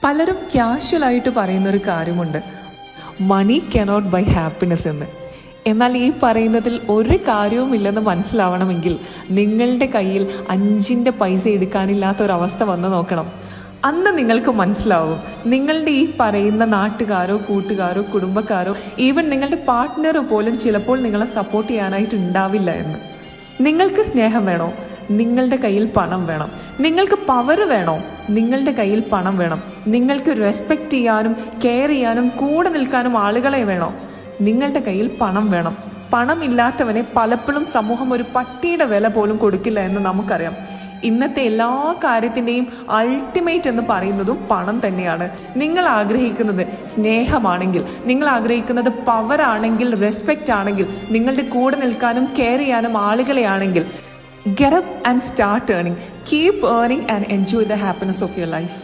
പലരും ക്യാഷ്വലായിട്ട് പറയുന്നൊരു കാര്യമുണ്ട്, മണി കനോട്ട് ബൈ ഹാപ്പിനെസ് എന്ന്. എന്നാൽ ഈ പറയുന്നതിൽ ഒരു കാര്യവുമില്ലെന്ന് മനസ്സിലാവണമെങ്കിൽ നിങ്ങളുടെ കയ്യിൽ 5 പൈസ എടുക്കാനില്ലാത്ത ഒരവസ്ഥ വന്ന് നോക്കണം. അന്ന് നിങ്ങൾക്ക് മനസ്സിലാവും നിങ്ങളുടെ ഈ പറയുന്ന നാട്ടുകാരോ കൂട്ടുകാരോ കുടുംബക്കാരോ ഈവൻ നിങ്ങളുടെ പാർട്ട്ണറോ പോലും ചിലപ്പോൾ നിങ്ങളെ സപ്പോർട്ട് ചെയ്യാനായിട്ട് ഉണ്ടാവില്ല എന്ന്. നിങ്ങൾക്ക് സ്നേഹം വേണോ? നിങ്ങളുടെ കയ്യിൽ പണം വേണം. നിങ്ങൾക്ക് പവർ വേണോ? നിങ്ങളുടെ കയ്യിൽ പണം വേണം. നിങ്ങൾക്ക് റെസ്പെക്റ്റ് ചെയ്യാനും കെയർ ചെയ്യാനും കൂടെ നിൽക്കാനും ആളുകളെ വേണോ? നിങ്ങളുടെ കയ്യിൽ പണം വേണം. പണമില്ലാത്തവനെ പലപ്പോഴും സമൂഹം ഒരു പട്ടിയുടെ വില പോലും കൊടുക്കില്ല എന്ന് നമുക്കറിയാം. ഇന്നത്തെ എല്ലാ കാര്യത്തിൻ്റെയും അൾട്ടിമേറ്റ് എന്ന് പറയുന്നതും പണം തന്നെയാണ്. നിങ്ങൾ ആഗ്രഹിക്കുന്നത് സ്നേഹമാണെങ്കിൽ, നിങ്ങൾ ആഗ്രഹിക്കുന്നത് പവർ ആണെങ്കിൽ, റെസ്പെക്റ്റ് ആണെങ്കിൽ, നിങ്ങളുടെ കൂടെ നിൽക്കാനും കെയർ ചെയ്യാനും ആളുകളെയാണെങ്കിൽ, get up and start earning. Keep earning and enjoy the happiness of your life.